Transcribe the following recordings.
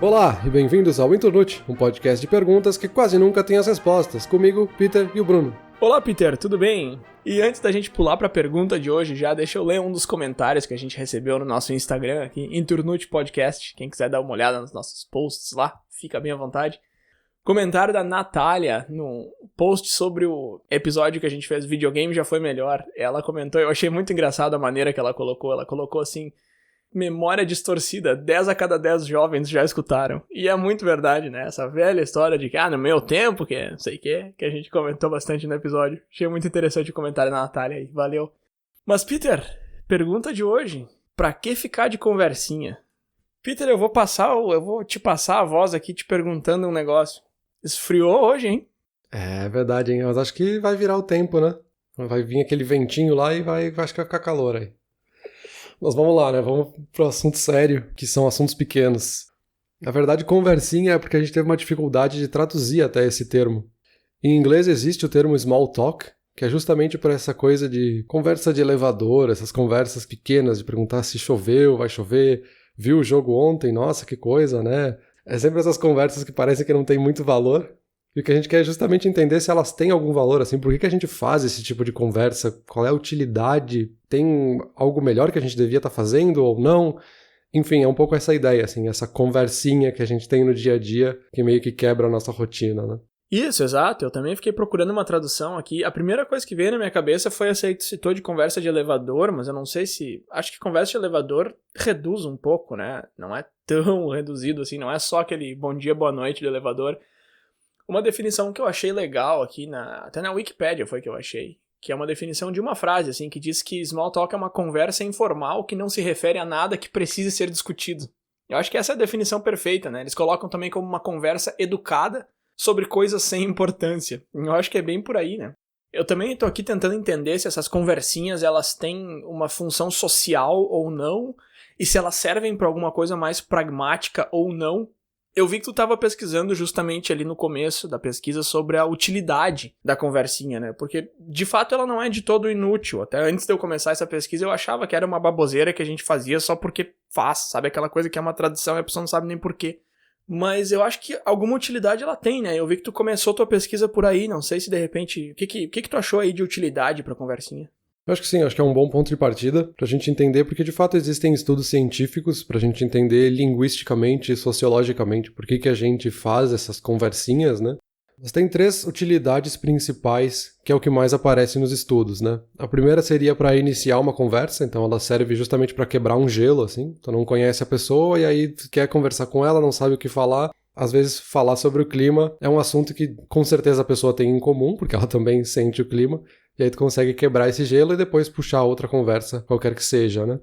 Olá e bem-vindos ao Internute, um podcast de perguntas que quase nunca tem as respostas, comigo, Peter e o Bruno. Olá, Peter, tudo bem? E antes da gente pular para a pergunta de hoje, já deixa eu ler um dos comentários que a gente recebeu no nosso Instagram aqui, Internute Podcast. Quem quiser dar uma olhada nos nossos posts lá, fica bem à vontade. Comentário da Natália no post sobre o episódio que a gente fez, videogame já foi melhor. Ela comentou, eu achei muito engraçado a maneira que ela colocou assim, memória distorcida, 10 a cada 10 jovens já escutaram. E é muito verdade, né? Essa velha história de que, no meu tempo, que não sei o que a gente comentou bastante no episódio. Achei muito interessante o comentário da Natália aí, valeu. Mas, Peter, pergunta de hoje, pra que ficar de conversinha? Peter, eu vou te passar a voz aqui te perguntando um negócio. Esfriou hoje, hein? É verdade, hein? Mas acho que vai virar o tempo, né? Vai vir aquele ventinho lá e acho que vai ficar calor aí. Mas vamos lá, né? Vamos pro assunto sério, que são assuntos pequenos. Na verdade, conversinha é porque a gente teve uma dificuldade de traduzir até esse termo. Em inglês existe o termo small talk, que é justamente por essa coisa de conversa de elevador, essas conversas pequenas de perguntar se choveu, vai chover, viu o jogo ontem, nossa, que coisa, né? É sempre essas conversas que parecem que não tem muito valor. E o que a gente quer é justamente entender se elas têm algum valor, assim, por que a gente faz esse tipo de conversa, qual é a utilidade, tem algo melhor que a gente devia estar fazendo ou não? Enfim, é um pouco essa ideia, assim, essa conversinha que a gente tem no dia a dia, que meio que quebra a nossa rotina, né? Isso, exato. Eu também fiquei procurando uma tradução aqui. A primeira coisa que veio na minha cabeça foi essa aí que tu citou de conversa de elevador, mas eu não sei se... Acho que conversa de elevador reduz um pouco, né? Não é tão reduzido assim, não é só aquele bom dia, boa noite do elevador. Uma definição que eu achei legal aqui, até na Wikipédia foi que eu achei, que é uma definição de uma frase, assim, que diz que small talk é uma conversa informal que não se refere a nada que precise ser discutido. Eu acho que essa é a definição perfeita, né? Eles colocam também como uma conversa educada sobre coisas sem importância. Eu acho que é bem por aí, né? Eu também tô aqui tentando entender se essas conversinhas, elas têm uma função social ou não, e se elas servem para alguma coisa mais pragmática ou não. Eu vi que tu tava pesquisando justamente ali no começo da pesquisa sobre a utilidade da conversinha, né? Porque, de fato, ela não é de todo inútil. Até antes de eu começar essa pesquisa, eu achava que era uma baboseira que a gente fazia só porque faz, sabe? Aquela coisa que é uma tradição e a pessoa não sabe nem porquê. Mas eu acho que alguma utilidade ela tem, né? Eu vi que tu começou tua pesquisa por aí, não sei se de repente... O que tu achou aí de utilidade pra conversinha? Eu acho que sim, acho que é um bom ponto de partida pra gente entender, porque de fato existem estudos científicos pra gente entender linguisticamente e sociologicamente por que a gente faz essas conversinhas, né? Mas tem 3 utilidades principais, que é o que mais aparece nos estudos, né? A primeira seria para iniciar uma conversa, então ela serve justamente para quebrar um gelo, assim. Tu não conhece a pessoa e aí quer conversar com ela, não sabe o que falar. Às vezes falar sobre o clima é um assunto que com certeza a pessoa tem em comum, porque ela também sente o clima. E aí tu consegue quebrar esse gelo e depois puxar outra conversa, qualquer que seja, né?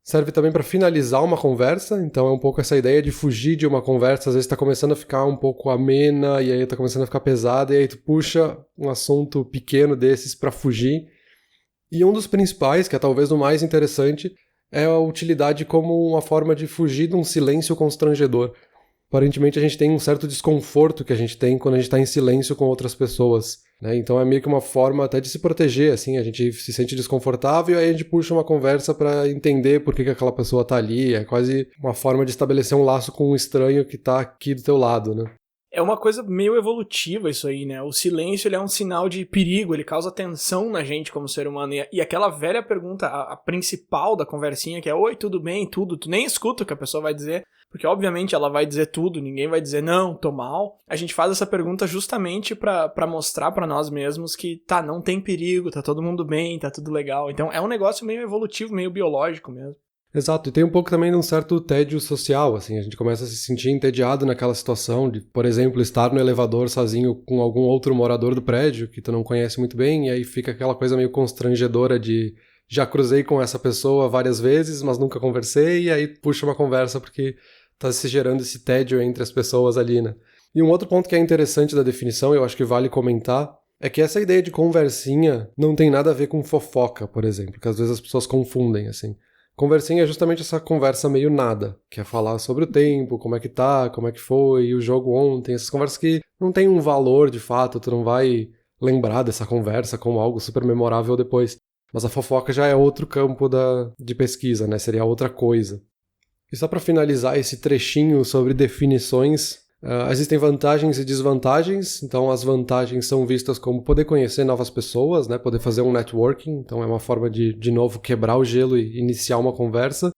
Serve também para finalizar uma conversa, então é um pouco essa ideia de fugir de uma conversa, às vezes tá começando a ficar um pouco amena, e aí tá começando a ficar pesada, e aí tu puxa um assunto pequeno desses para fugir. E um dos principais, que é talvez o mais interessante, é a utilidade como uma forma de fugir de um silêncio constrangedor. Aparentemente a gente tem um certo desconforto que a gente tem quando a gente está em silêncio com outras pessoas, né? Então é meio que uma forma até de se proteger, assim, a gente se sente desconfortável e aí a gente puxa uma conversa para entender por que aquela pessoa está ali, é quase uma forma de estabelecer um laço com um estranho que está aqui do teu lado, né? É uma coisa meio evolutiva isso aí, né? O silêncio, ele é um sinal de perigo, ele causa tensão na gente como ser humano. E aquela velha pergunta, a principal da conversinha, que é: oi, tudo bem? Tudo. Tu nem escuta o que a pessoa vai dizer, porque obviamente ela vai dizer tudo, ninguém vai dizer não, tô mal. A gente faz essa pergunta justamente pra mostrar pra nós mesmos que, não tem perigo, tá todo mundo bem, tá tudo legal. Então é um negócio meio evolutivo, meio biológico mesmo. Exato, e tem um pouco também de um certo tédio social, assim, a gente começa a se sentir entediado naquela situação de, por exemplo, estar no elevador sozinho com algum outro morador do prédio que tu não conhece muito bem, e aí fica aquela coisa meio constrangedora de já cruzei com essa pessoa várias vezes, mas nunca conversei, e aí puxa uma conversa porque tá se gerando esse tédio entre as pessoas ali, né? E um outro ponto que é interessante da definição, eu acho que vale comentar, é que essa ideia de conversinha não tem nada a ver com fofoca, por exemplo, que às vezes as pessoas confundem, assim. Conversinha é justamente essa conversa meio nada, que é falar sobre o tempo, como é que tá, como é que foi, o jogo ontem, essas conversas que não tem um valor de fato, tu não vai lembrar dessa conversa como algo super memorável depois. Mas a fofoca já é outro campo de pesquisa, né? Seria outra coisa. E só para finalizar esse trechinho sobre definições, existem vantagens e desvantagens. Então as vantagens são vistas como poder conhecer novas pessoas, né? Poder fazer um networking, então é uma forma de novo quebrar o gelo e iniciar uma conversa.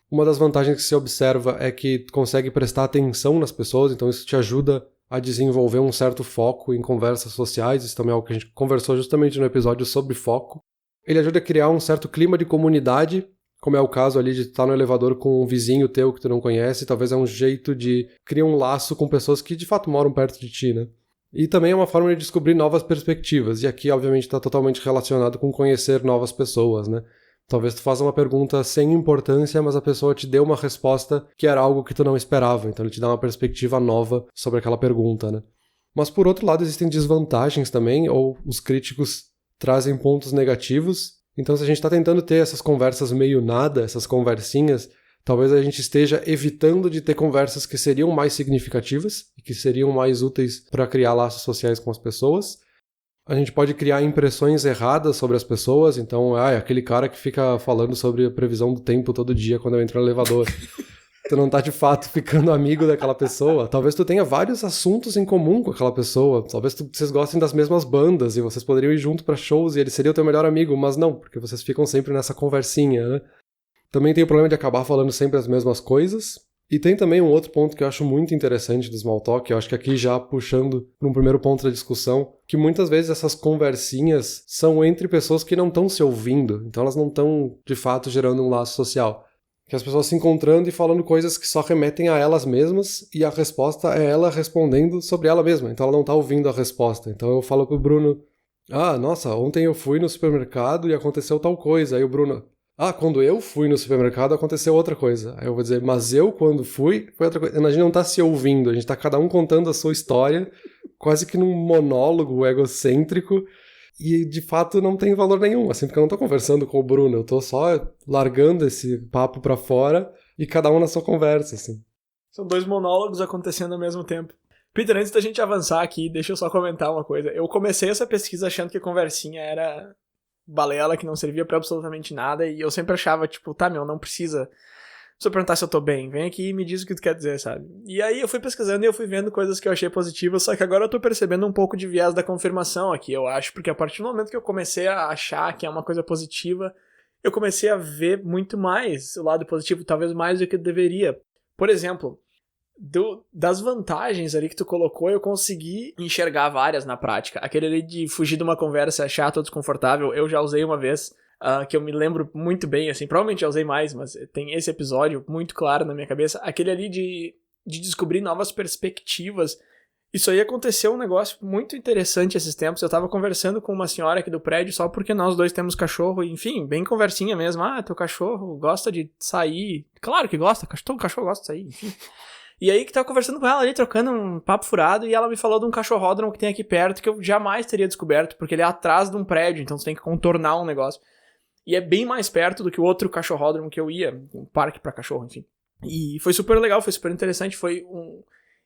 Uma das vantagens que se observa é que tu consegue prestar atenção nas pessoas, então isso te ajuda a desenvolver um certo foco em conversas sociais. Isso também é algo que a gente conversou justamente no episódio sobre foco. Ele ajuda a criar um certo clima de comunidade, como é o caso ali de estar no elevador com um vizinho teu que tu não conhece. Talvez é um jeito de criar um laço com pessoas que de fato moram perto de ti, né? E também é uma forma de descobrir novas perspectivas. E aqui, obviamente, está totalmente relacionado com conhecer novas pessoas, né? Talvez tu faça uma pergunta sem importância, mas a pessoa te dê uma resposta que era algo que tu não esperava. Então ele te dá uma perspectiva nova sobre aquela pergunta, né? Mas por outro lado, existem desvantagens também, ou os críticos trazem pontos negativos. Então se a gente está tentando ter essas conversas meio nada, essas conversinhas, talvez a gente esteja evitando de ter conversas que seriam mais significativas e que seriam mais úteis para criar laços sociais com as pessoas. A gente pode criar impressões erradas sobre as pessoas, então, é aquele cara que fica falando sobre a previsão do tempo todo dia quando eu entro no elevador. Tu não tá de fato ficando amigo daquela pessoa. Talvez tu tenha vários assuntos em comum com aquela pessoa. Talvez vocês gostem das mesmas bandas e vocês poderiam ir junto pra shows e ele seria o teu melhor amigo, mas não, porque vocês ficam sempre nessa conversinha, né? Também tem o problema de acabar falando sempre as mesmas coisas. E tem também um outro ponto que eu acho muito interessante do small talk, eu acho que aqui já puxando para um primeiro ponto da discussão, que muitas vezes essas conversinhas são entre pessoas que não estão se ouvindo, então elas não estão de fato gerando um laço social. Que as pessoas se encontrando e falando coisas que só remetem a elas mesmas e a resposta é ela respondendo sobre ela mesma, então ela não está ouvindo a resposta. Então eu falo pro Bruno, nossa, ontem eu fui no supermercado e aconteceu tal coisa. Aí o Bruno, quando eu fui no supermercado aconteceu outra coisa. Aí eu vou dizer, mas eu quando fui foi outra coisa. A gente não tá se ouvindo, a gente tá cada um contando a sua história, quase que num monólogo egocêntrico, e de fato não tem valor nenhum, assim, porque eu não tô conversando com o Bruno, eu tô só largando esse papo pra fora e cada um na sua conversa, assim. São dois monólogos acontecendo ao mesmo tempo. Peter, antes da gente avançar aqui, deixa eu só comentar uma coisa. Eu comecei essa pesquisa achando que a conversinha era balela, que não servia pra absolutamente nada, e eu sempre achava, tipo, não precisa só perguntar se eu tô bem, vem aqui e me diz o que tu quer dizer, sabe? E aí eu fui pesquisando e eu fui vendo coisas que eu achei positivas, só que agora eu tô percebendo um pouco de viés da confirmação aqui, eu acho, porque a partir do momento que eu comecei a achar que é uma coisa positiva, eu comecei a ver muito mais o lado positivo, talvez mais do que eu deveria. Por exemplo, das vantagens ali que tu colocou, eu consegui enxergar várias na prática. Aquele ali de fugir de uma conversa chata ou desconfortável, eu já usei uma vez, que eu me lembro muito bem, assim, provavelmente já usei mais, mas tem esse episódio muito claro na minha cabeça, aquele ali de descobrir novas perspectivas. Isso aí aconteceu um negócio muito interessante esses tempos. Eu tava conversando com uma senhora aqui do prédio só porque nós dois temos cachorro, enfim, bem conversinha mesmo. Teu cachorro gosta de sair. Claro que gosta, todo cachorro gosta de sair, enfim. E aí que tava conversando com ela ali, trocando um papo furado, e ela me falou de um cachorródromo que tem aqui perto, que eu jamais teria descoberto, porque ele é atrás de um prédio, então você tem que contornar um negócio. E é bem mais perto do que o outro cachorródromo que eu ia, um parque pra cachorro, enfim. E foi super legal, foi super interessante,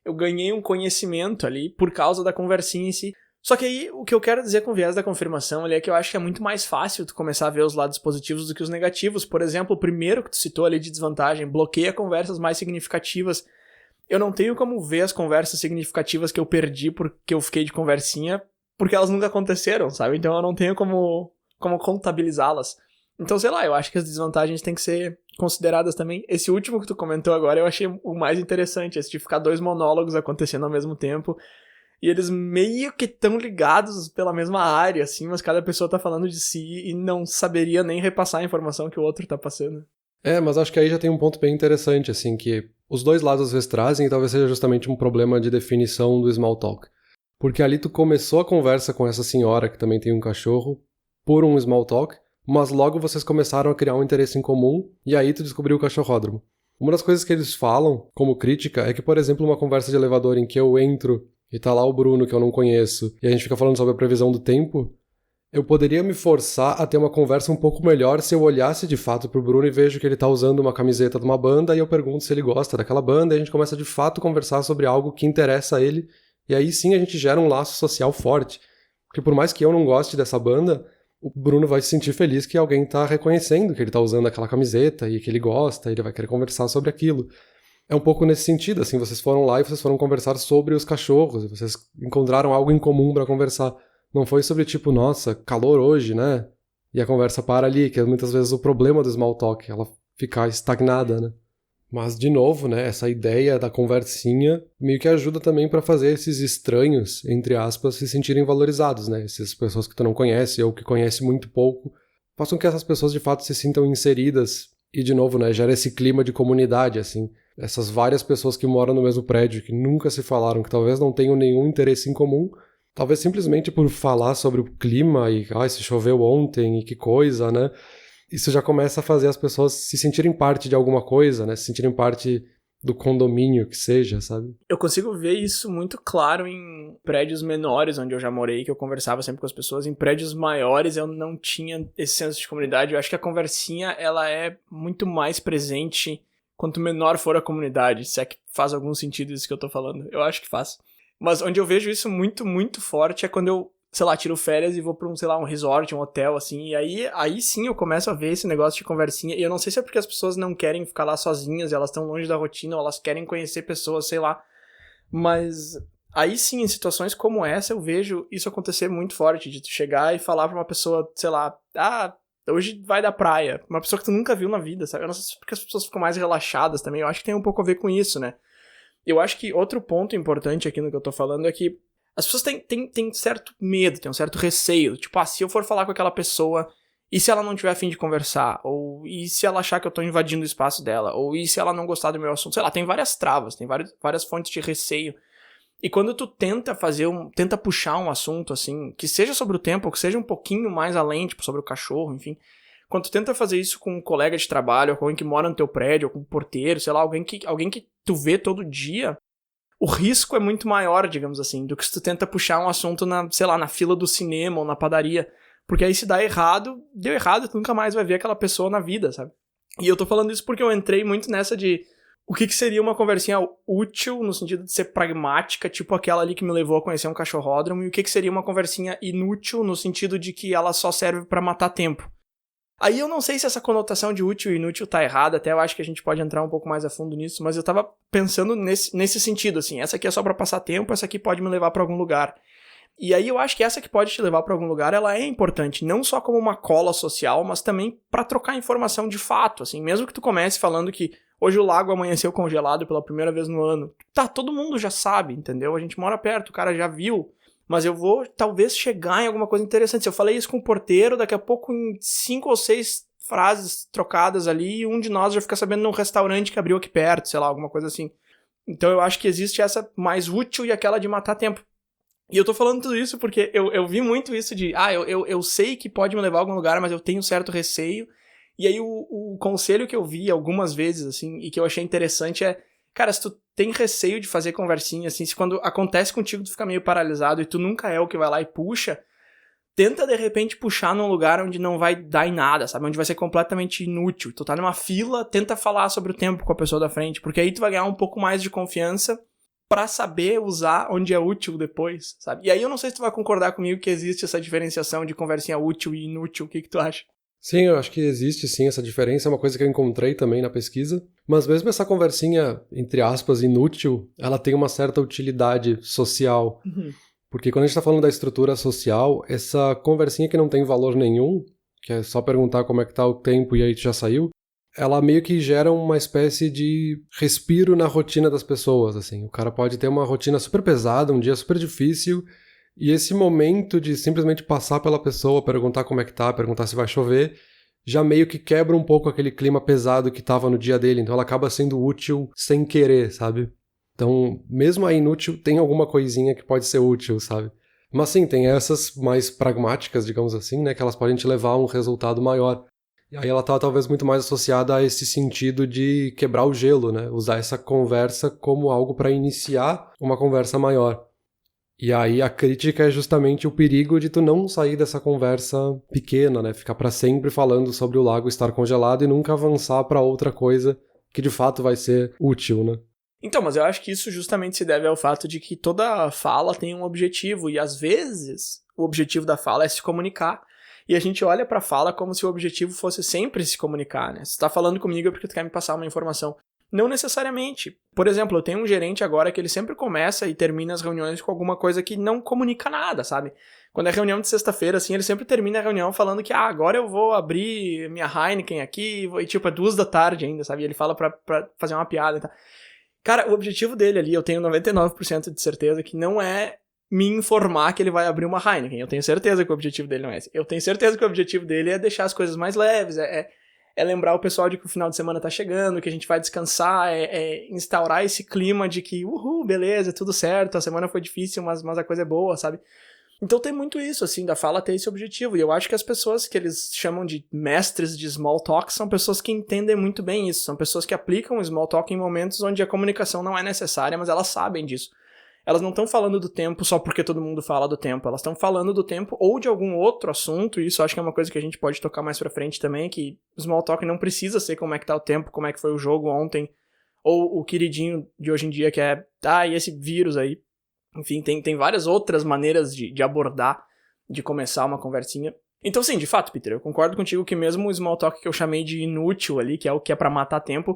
eu ganhei um conhecimento ali por causa da conversinha em si. Só que aí, o que eu quero dizer com o viés da confirmação ali é que eu acho que é muito mais fácil tu começar a ver os lados positivos do que os negativos. Por exemplo, o primeiro que tu citou ali de desvantagem, bloqueia conversas mais significativas. Eu não tenho como ver as conversas significativas que eu perdi porque eu fiquei de conversinha, porque elas nunca aconteceram, sabe? Então eu não tenho como contabilizá-las. Então, sei lá, eu acho que as desvantagens têm que ser consideradas também. Esse último que tu comentou agora eu achei o mais interessante, esse de ficar dois monólogos acontecendo ao mesmo tempo, e eles meio que estão ligados pela mesma área, assim, mas cada pessoa tá falando de si e não saberia nem repassar a informação que o outro tá passando. Mas acho que aí já tem um ponto bem interessante, assim, que os dois lados às vezes trazem e talvez seja justamente um problema de definição do small talk. Porque ali tu começou a conversa com essa senhora que também tem um cachorro por um small talk, mas logo vocês começaram a criar um interesse em comum e aí tu descobriu o cachorródromo. Uma das coisas que eles falam, como crítica, é que, por exemplo, uma conversa de elevador em que eu entro e tá lá o Bruno, que eu não conheço, e a gente fica falando sobre a previsão do tempo, eu poderia me forçar a ter uma conversa um pouco melhor se eu olhasse de fato pro Bruno e vejo que ele tá usando uma camiseta de uma banda e eu pergunto se ele gosta daquela banda e a gente começa de fato a conversar sobre algo que interessa a ele e aí sim a gente gera um laço social forte. Porque por mais que eu não goste dessa banda, o Bruno vai se sentir feliz que alguém tá reconhecendo que ele tá usando aquela camiseta e que ele gosta, e ele vai querer conversar sobre aquilo. É um pouco nesse sentido, assim, vocês foram lá e vocês foram conversar sobre os cachorros, e vocês encontraram algo em comum pra conversar. Não foi sobre tipo, nossa, calor hoje, né? E a conversa para ali, que é muitas vezes o problema do small talk, ela ficar estagnada, né? Mas, de novo, né, essa ideia da conversinha meio que ajuda também pra fazer esses estranhos, entre aspas, se sentirem valorizados, né? Essas pessoas que tu não conhece ou que conhece muito pouco, façam que essas pessoas de fato se sintam inseridas e, de novo, né, gera esse clima de comunidade, assim. Essas várias pessoas que moram no mesmo prédio, que nunca se falaram, que talvez não tenham nenhum interesse em comum, talvez simplesmente por falar sobre o clima e, se choveu ontem e que coisa, né? Isso já começa a fazer as pessoas se sentirem parte de alguma coisa, né? Se sentirem parte do condomínio que seja, sabe? Eu consigo ver isso muito claro em prédios menores onde eu já morei, que eu conversava sempre com as pessoas. Em prédios maiores eu não tinha esse senso de comunidade. Eu acho que a conversinha, ela é muito mais presente quanto menor for a comunidade. Se é que faz algum sentido isso que eu tô falando. Eu acho que faz. Mas onde eu vejo isso muito, muito forte é quando eu, sei lá, tiro férias e vou pra um resort, um hotel, assim, e aí sim eu começo a ver esse negócio de conversinha, e eu não sei se é porque as pessoas não querem ficar lá sozinhas, elas estão longe da rotina, ou elas querem conhecer pessoas, sei lá, mas aí sim, em situações como essa, eu vejo isso acontecer muito forte, de tu chegar e falar pra uma pessoa, sei lá, hoje vai da praia, uma pessoa que tu nunca viu na vida, sabe, eu não sei se é porque as pessoas ficam mais relaxadas também, eu acho que tem um pouco a ver com isso, né. Eu acho que outro ponto importante aqui no que eu tô falando é que as pessoas têm certo medo, têm um certo receio. Tipo, se eu for falar com aquela pessoa, e se ela não tiver a fim de conversar? Ou e se ela achar que eu tô invadindo o espaço dela? Ou e se ela não gostar do meu assunto? Sei lá, tem várias travas, tem várias fontes de receio. E quando tu tenta tenta puxar um assunto, assim, que seja sobre o tempo, ou que seja um pouquinho mais além, tipo, sobre o cachorro, enfim. Quando tu tenta fazer isso com um colega de trabalho, ou com alguém que mora no teu prédio, ou com um porteiro, sei lá, alguém que tu vê todo dia, o risco é muito maior, digamos assim, do que se tu tenta puxar um assunto na fila do cinema ou na padaria. Porque aí se dá errado, deu errado, tu nunca mais vai ver aquela pessoa na vida, sabe? E eu tô falando isso porque eu entrei muito nessa de o que seria uma conversinha útil, no sentido de ser pragmática, tipo aquela ali que me levou a conhecer um cachorródromo, e o que seria uma conversinha inútil, no sentido de que ela só serve pra matar tempo. Aí eu não sei se essa conotação de útil e inútil tá errada, até eu acho que a gente pode entrar um pouco mais a fundo nisso, mas eu tava pensando nesse sentido, assim, essa aqui é só pra passar tempo, essa aqui pode me levar pra algum lugar. E aí eu acho que essa que pode te levar pra algum lugar, ela é importante, não só como uma cola social, mas também pra trocar informação de fato, assim, mesmo que tu comece falando que hoje o lago amanheceu congelado pela primeira vez no ano. Tá, todo mundo já sabe, entendeu? A gente mora perto, o cara já viu. Mas eu vou, talvez, chegar em alguma coisa interessante. Se eu falei isso com o porteiro, daqui a pouco, em 5 ou 6 frases trocadas ali, um de nós já fica sabendo num restaurante que abriu aqui perto, sei lá, alguma coisa assim. Então eu acho que existe essa mais útil e aquela de matar tempo. E eu tô falando tudo isso porque eu vi muito isso de, eu sei que pode me levar a algum lugar, mas eu tenho certo receio. E aí o conselho que eu vi algumas vezes, assim, e que eu achei interessante é, cara, se tu tem receio de fazer conversinha, assim, se quando acontece contigo tu fica meio paralisado e tu nunca é o que vai lá e puxa, tenta de repente puxar num lugar onde não vai dar em nada, sabe? Onde vai ser completamente inútil. Tu tá numa fila, tenta falar sobre o tempo com a pessoa da frente, porque aí tu vai ganhar um pouco mais de confiança pra saber usar onde é útil depois, sabe? E aí eu não sei se tu vai concordar comigo que existe essa diferenciação de conversinha útil e inútil, o que tu acha? Sim, eu acho que existe sim essa diferença, é uma coisa que eu encontrei também na pesquisa, mas mesmo essa conversinha, entre aspas, inútil, ela tem uma certa utilidade social, porque quando a gente tá falando da estrutura social, essa conversinha que não tem valor nenhum, que é só perguntar como é que tá o tempo e aí tu já saiu, ela meio que gera uma espécie de respiro na rotina das pessoas, assim, o cara pode ter uma rotina super pesada, um dia super difícil, e esse momento de simplesmente passar pela pessoa, perguntar como é que tá, perguntar se vai chover, já meio que quebra um pouco aquele clima pesado que tava no dia dele, então ela acaba sendo útil sem querer, sabe? Então, mesmo a inútil, tem alguma coisinha que pode ser útil, sabe? Mas sim, tem essas mais pragmáticas, digamos assim, né, que elas podem te levar a um resultado maior. E aí ela tá talvez muito mais associada a esse sentido de quebrar o gelo, né? Usar essa conversa como algo para iniciar uma conversa maior. E aí a crítica é justamente o perigo de tu não sair dessa conversa pequena, né? Ficar pra sempre falando sobre o lago estar congelado e nunca avançar pra outra coisa que de fato vai ser útil, né? Então, mas eu acho que isso justamente se deve ao fato de que toda fala tem um objetivo, e às vezes o objetivo da fala é se comunicar. E a gente olha pra fala como se o objetivo fosse sempre se comunicar, né? Se tu tá falando comigo é porque tu quer me passar uma informação. Não necessariamente. Por exemplo, eu tenho um gerente agora que ele sempre começa e termina as reuniões com alguma coisa que não comunica nada, sabe? Quando é reunião de sexta-feira, assim, ele sempre termina a reunião falando que, agora eu vou abrir minha Heineken aqui, e tipo, é 2 da tarde ainda, sabe? E ele fala pra fazer uma piada e tal. Cara, o objetivo dele ali, eu tenho 99% de certeza que não é me informar que ele vai abrir uma Heineken. Eu tenho certeza que o objetivo dele não é esse. Eu tenho certeza que o objetivo dele é deixar as coisas mais leves, é lembrar o pessoal de que o final de semana tá chegando, que a gente vai descansar, é instaurar esse clima de que, beleza, tudo certo, a semana foi difícil, mas a coisa é boa, sabe? Então tem muito isso, assim, da fala ter esse objetivo. E eu acho que as pessoas que eles chamam de mestres de small talk são pessoas que entendem muito bem isso. São pessoas que aplicam o small talk em momentos onde a comunicação não é necessária, mas elas sabem disso. Elas não estão falando do tempo só porque todo mundo fala do tempo. Elas estão falando do tempo ou de algum outro assunto. E isso eu acho que é uma coisa que a gente pode tocar mais pra frente também, que small talk não precisa ser como é que tá o tempo, como é que foi o jogo ontem, ou o queridinho de hoje em dia que é, e esse vírus aí. Enfim, tem várias outras maneiras de abordar, de começar uma conversinha. Então, sim, de fato, Peter, eu concordo contigo que mesmo o small talk que eu chamei de inútil ali, que é o que é pra matar tempo,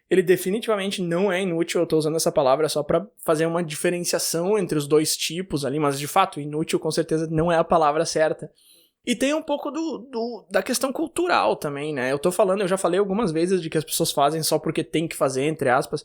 ele definitivamente não é inútil. Eu tô usando essa palavra só pra fazer uma diferenciação entre os dois tipos ali, mas de fato, inútil com certeza não é a palavra certa. E tem um pouco da questão cultural também, né? Eu já falei algumas vezes de que as pessoas fazem só porque tem que fazer, entre aspas.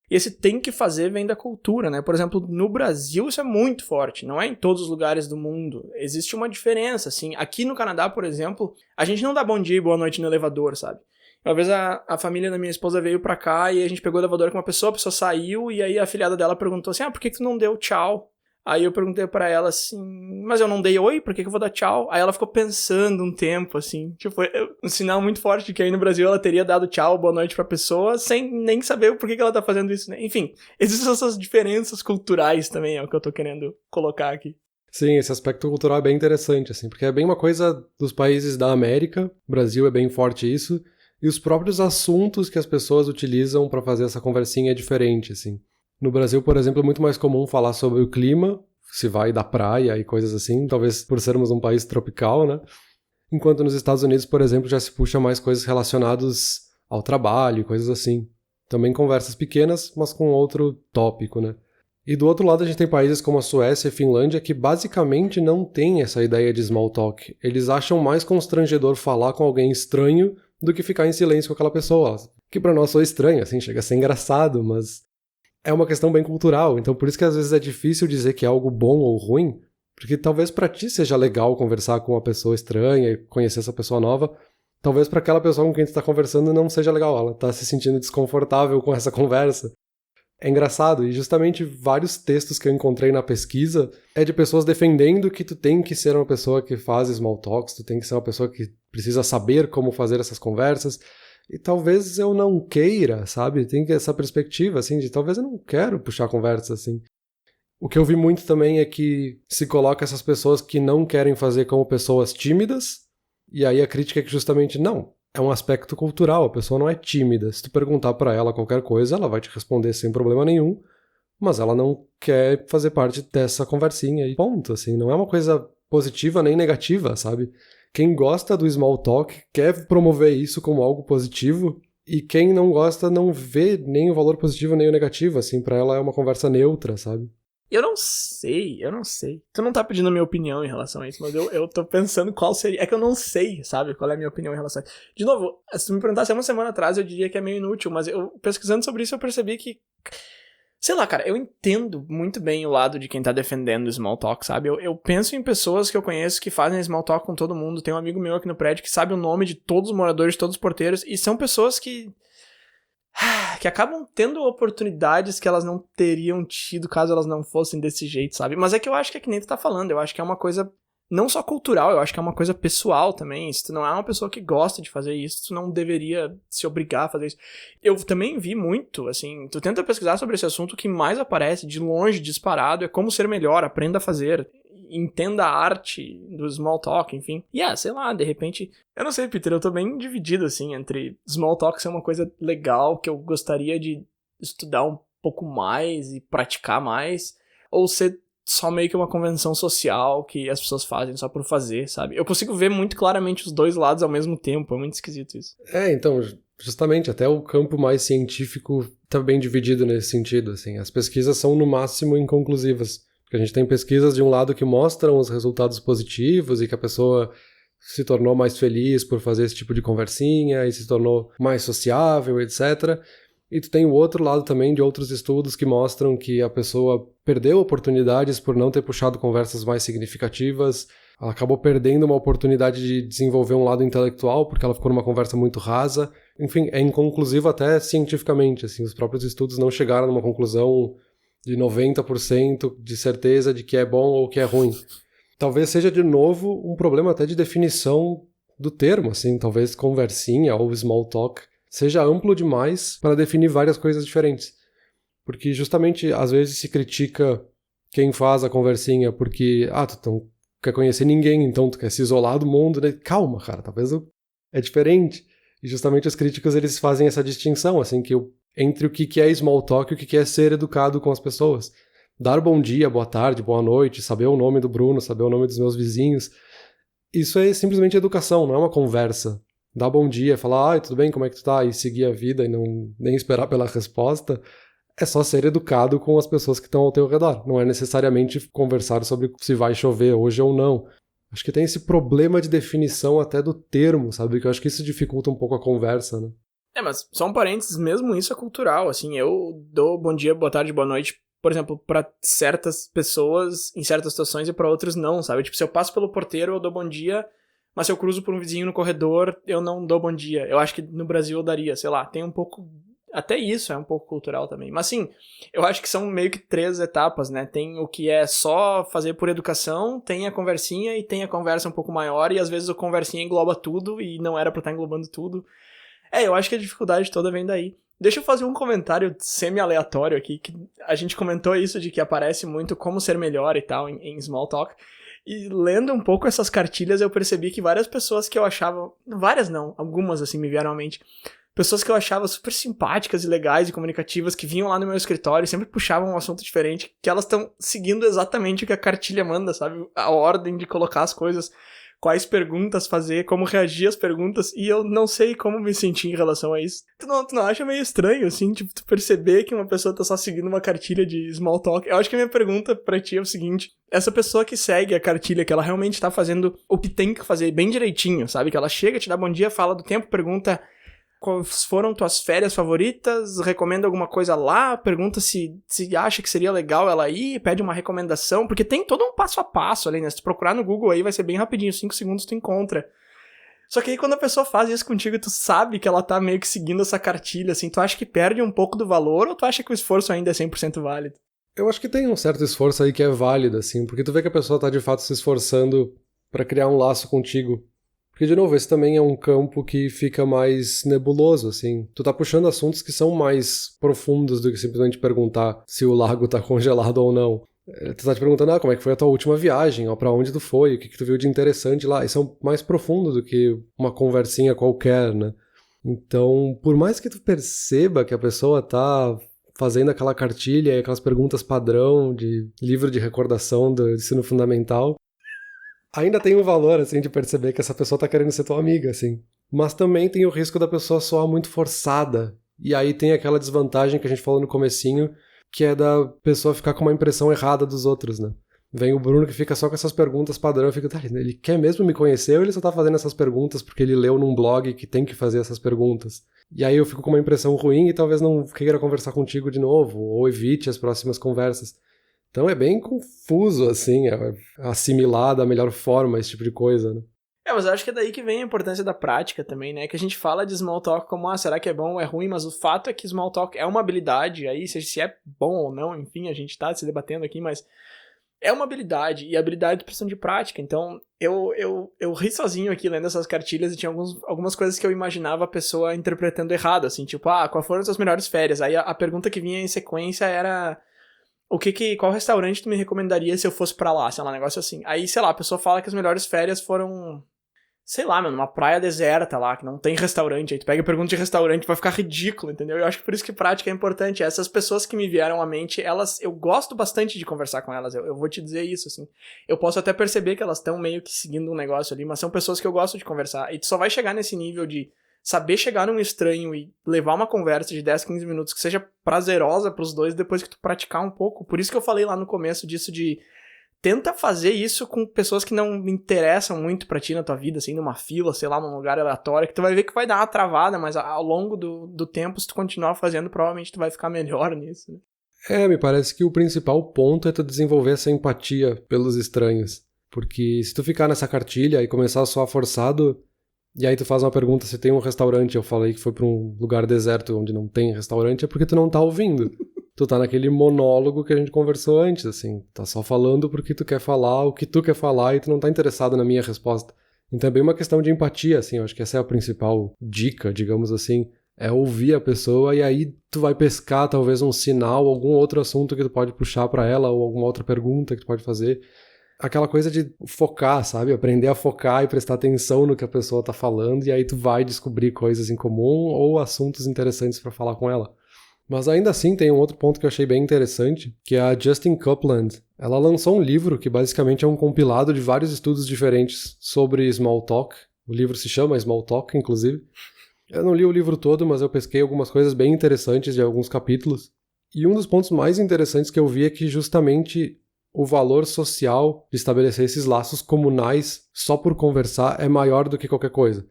E esse tem que fazer vem da cultura, né? Por exemplo, no Brasil isso é muito forte, não é em todos os lugares do mundo. Existe uma diferença, assim. Aqui no Canadá, por exemplo, a gente não dá bom dia e boa noite no elevador, sabe? Uma vez a família da minha esposa veio pra cá e a gente pegou o elevador com uma pessoa, a pessoa saiu e aí a afilhada dela perguntou assim, por que tu não deu tchau? Aí eu perguntei pra ela assim, mas eu não dei oi, por que eu vou dar tchau? Aí ela ficou pensando um tempo, assim, tipo, um sinal muito forte de que aí no Brasil ela teria dado tchau, boa noite pra pessoa, sem nem saber por que ela tá fazendo isso, né? Enfim, existem essas diferenças culturais também, é o que eu tô querendo colocar aqui. Sim, esse aspecto cultural é bem interessante, assim, porque é bem uma coisa dos países da América, o Brasil é bem forte isso, e os próprios assuntos que as pessoas utilizam pra fazer essa conversinha é diferente, assim. No Brasil, por exemplo, é muito mais comum falar sobre o clima, se vai da praia e coisas assim, talvez por sermos um país tropical, né? Enquanto nos Estados Unidos, por exemplo, já se puxa mais coisas relacionadas ao trabalho, coisas assim. Também conversas pequenas, mas com outro tópico, né? E do outro lado a gente tem países como a Suécia e a Finlândia que basicamente não tem essa ideia de small talk. Eles acham mais constrangedor falar com alguém estranho do que ficar em silêncio com aquela pessoa. Que pra nós soa estranho, assim, chega a ser engraçado, mas é uma questão bem cultural, então por isso que às vezes é difícil dizer que é algo bom ou ruim, porque talvez pra ti seja legal conversar com uma pessoa estranha e conhecer essa pessoa nova, talvez pra aquela pessoa com quem tu tá conversando não seja legal, ela tá se sentindo desconfortável com essa conversa. É engraçado, e justamente vários textos que eu encontrei na pesquisa é de pessoas defendendo que tu tem que ser uma pessoa que faz small talks, tu tem que ser uma pessoa que precisa saber como fazer essas conversas. E talvez eu não queira, sabe? Tem essa perspectiva, assim, de talvez eu não quero puxar conversa, assim. O que eu vi muito também é que se coloca essas pessoas que não querem fazer como pessoas tímidas, e aí a crítica é que justamente não, é um aspecto cultural, a pessoa não é tímida. Se tu perguntar pra ela qualquer coisa, ela vai te responder sem problema nenhum, mas ela não quer fazer parte dessa conversinha e ponto, assim. Não é uma coisa positiva nem negativa, sabe? Quem gosta do small talk quer promover isso como algo positivo, e quem não gosta não vê nem o valor positivo nem o negativo, assim, pra ela é uma conversa neutra, sabe? Eu não sei. Tu não tá pedindo a minha opinião em relação a isso, mas eu tô pensando qual seria. É que eu não sei, sabe, qual é a minha opinião em relação a isso. De novo, se tu me perguntasse uma semana atrás, eu diria que é meio inútil, mas eu pesquisando sobre isso eu percebi que, sei lá, cara, eu entendo muito bem o lado de quem tá defendendo o small talk, sabe? Eu penso em pessoas que eu conheço que fazem small talk com todo mundo. Tem um amigo meu aqui no prédio que sabe o nome de todos os moradores, de todos os porteiros, e são pessoas que acabam tendo oportunidades que elas não teriam tido caso elas não fossem desse jeito, sabe? Mas é que eu acho que é que nem tu tá falando, eu acho que é uma coisa não só cultural, eu acho que é uma coisa pessoal também. Se tu não é uma pessoa que gosta de fazer isso, tu não deveria se obrigar a fazer isso. Eu também vi muito, assim, tu tenta pesquisar sobre esse assunto, o que mais aparece, de longe, disparado, é como ser melhor, aprenda a fazer, entenda a arte do small talk, enfim. E sei lá, de repente, eu não sei, Peter, eu tô bem dividido, assim, entre small talk ser uma coisa legal, que eu gostaria de estudar um pouco mais e praticar mais, ou ser só meio que uma convenção social que as pessoas fazem só por fazer, sabe? Eu consigo ver muito claramente os dois lados ao mesmo tempo, é muito esquisito isso. Então, justamente, até o campo mais científico tá bem dividido nesse sentido, assim. As pesquisas são, no máximo, inconclusivas. Porque a gente tem pesquisas de um lado que mostram os resultados positivos e que a pessoa se tornou mais feliz por fazer esse tipo de conversinha e se tornou mais sociável, etc. E tu tem o outro lado também de outros estudos que mostram que a pessoa perdeu oportunidades por não ter puxado conversas mais significativas, ela acabou perdendo uma oportunidade de desenvolver um lado intelectual porque ela ficou numa conversa muito rasa. Enfim, é inconclusivo até cientificamente, assim, os próprios estudos não chegaram numa conclusão de 90% de certeza de que é bom ou que é ruim. Talvez seja, de novo, um problema até de definição do termo, assim, talvez conversinha ou small talk seja amplo demais para definir várias coisas diferentes. Porque justamente, às vezes, se critica quem faz a conversinha porque, tu não quer conhecer ninguém, então tu quer se isolar do mundo, né? Calma, cara, talvez é diferente. E justamente os críticos, eles fazem essa distinção, assim, entre o que é small talk e o que é ser educado com as pessoas. Dar bom dia, boa tarde, boa noite, saber o nome do Bruno, saber o nome dos meus vizinhos. Isso é simplesmente educação, não é uma conversa. Dar bom dia, falar, tudo bem, como é que tu tá? E seguir a vida e não nem esperar pela resposta. É só ser educado com as pessoas que estão ao teu redor. Não é necessariamente conversar sobre se vai chover hoje ou não. Acho que tem esse problema de definição até do termo, sabe? Que eu acho que isso dificulta um pouco a conversa, né? Mas só um parênteses, mesmo isso é cultural, assim, eu dou bom dia, boa tarde, boa noite, por exemplo, pra certas pessoas em certas situações e pra outras não, sabe? Tipo, se eu passo pelo porteiro, eu dou bom dia, mas se eu cruzo por um vizinho no corredor, eu não dou bom dia. Eu acho que no Brasil eu daria, sei lá, tem um pouco... Até isso é um pouco cultural também. Mas sim, eu acho que são meio que 3 etapas, né? Tem o que é só fazer por educação, tem a conversinha e tem a conversa um pouco maior, e às vezes a conversinha engloba tudo e não era pra estar englobando tudo. Eu acho que a dificuldade toda vem daí. Deixa eu fazer um comentário semi-aleatório aqui, que a gente comentou isso de que aparece muito como ser melhor e tal em Small Talk, e lendo um pouco essas cartilhas eu percebi que várias pessoas que eu achava, várias não, algumas assim me vieram à mente, pessoas que eu achava super simpáticas e legais e comunicativas, que vinham lá no meu escritório e sempre puxavam um assunto diferente, que elas estão seguindo exatamente o que a cartilha manda, sabe? A ordem de colocar as coisas, quais perguntas fazer, como reagir às perguntas, e eu não sei como me sentir em relação a isso. Tu não acha meio estranho, assim, tipo, tu perceber que uma pessoa tá só seguindo uma cartilha de small talk? Eu acho que a minha pergunta pra ti é o seguinte, essa pessoa que segue a cartilha, que ela realmente tá fazendo o que tem que fazer bem direitinho, sabe? Que ela chega, te dá bom dia, fala do tempo, pergunta quais foram tuas férias favoritas, recomenda alguma coisa lá, pergunta se acha que seria legal ela ir, pede uma recomendação, porque tem todo um passo a passo ali, né? Se tu procurar no Google aí vai ser bem rapidinho, 5 segundos tu encontra. Só que aí quando a pessoa faz isso contigo, tu sabe que ela tá meio que seguindo essa cartilha, assim, tu acha que perde um pouco do valor ou tu acha que o esforço ainda é 100% válido? Eu acho que tem um certo esforço aí que é válido, assim, porque tu vê que a pessoa tá de fato se esforçando pra criar um laço contigo. Porque, de novo, esse também é um campo que fica mais nebuloso, assim. Tu tá puxando assuntos que são mais profundos do que simplesmente perguntar se o lago tá congelado ou não. Tu tá te perguntando, como é que foi a tua última viagem, pra onde tu foi, o que tu viu de interessante lá. Isso é mais profundo do que uma conversinha qualquer, né? Então, por mais que tu perceba que a pessoa tá fazendo aquela cartilha e aquelas perguntas padrão de livro de recordação do ensino fundamental, ainda tem um valor, assim, de perceber que essa pessoa tá querendo ser tua amiga, assim. Mas também tem o risco da pessoa soar muito forçada. E aí tem aquela desvantagem que a gente falou no comecinho, que é da pessoa ficar com uma impressão errada dos outros, né? Vem o Bruno que fica só com essas perguntas padrão, fica, ele quer mesmo me conhecer ou ele só tá fazendo essas perguntas porque ele leu num blog que tem que fazer essas perguntas? E aí eu fico com uma impressão ruim e talvez não queira conversar contigo de novo, ou evite as próximas conversas. Então é bem confuso, assim, assimilar da melhor forma esse tipo de coisa, né? Mas eu acho que é daí que vem a importância da prática também, né? Que a gente fala de small talk como, será que é bom ou é ruim? Mas o fato é que small talk é uma habilidade, aí se é bom ou não, enfim, a gente tá se debatendo aqui, mas é uma habilidade, e a habilidade precisa de prática. Então, eu ri sozinho aqui lendo essas cartilhas e tinha algumas coisas que eu imaginava a pessoa interpretando errado, assim, tipo, quais foram as suas melhores férias? Aí a pergunta que vinha em sequência era... qual restaurante tu me recomendaria se eu fosse pra lá? Sei lá, um negócio assim. Aí, sei lá, a pessoa fala que as melhores férias foram, sei lá, mano, numa praia deserta lá, que não tem restaurante, aí tu pega e pergunta de restaurante, vai ficar ridículo, entendeu? Eu acho que por isso que prática é importante. Essas pessoas que me vieram à mente, eu gosto bastante de conversar com elas, eu vou te dizer isso, assim. Eu posso até perceber que elas estão meio que seguindo um negócio ali, mas são pessoas que eu gosto de conversar. E tu só vai chegar nesse nível de saber chegar num estranho e levar uma conversa de 10, 15 minutos que seja prazerosa pros dois depois que tu praticar um pouco. Por isso que eu falei lá no começo disso de tenta fazer isso com pessoas que não interessam muito pra ti na tua vida, assim, numa fila, sei lá, num lugar aleatório, que tu vai ver que vai dar uma travada, mas ao longo do tempo, se tu continuar fazendo, provavelmente tu vai ficar melhor nisso, né? Me parece que o principal ponto é tu desenvolver essa empatia pelos estranhos. Porque se tu ficar nessa cartilha e começar a soar forçado, e aí tu faz uma pergunta se tem um restaurante, eu falei que foi pra um lugar deserto onde não tem restaurante, é porque tu não tá ouvindo. Tu tá naquele monólogo que a gente conversou antes, assim. Tá só falando porque tu quer falar o que tu quer falar e tu não tá interessado na minha resposta. Então é bem uma questão de empatia, assim. Eu acho que essa é a principal dica, digamos assim. É ouvir a pessoa e aí tu vai pescar talvez um sinal, algum outro assunto que tu pode puxar pra ela ou alguma outra pergunta que tu pode fazer. Aquela coisa de focar, sabe? Aprender a focar e prestar atenção no que a pessoa tá falando e aí tu vai descobrir coisas em comum ou assuntos interessantes pra falar com ela. Mas ainda assim tem um outro ponto que eu achei bem interessante, que é a Justin Copeland. Ela lançou um livro que basicamente é um compilado de vários estudos diferentes sobre small talk. O livro se chama Small Talk, inclusive. Eu não li o livro todo, mas eu pesquei algumas coisas bem interessantes de alguns capítulos. E um dos pontos mais interessantes que eu vi é que justamente o valor social de estabelecer esses laços comunais só por conversar é maior do que qualquer coisa.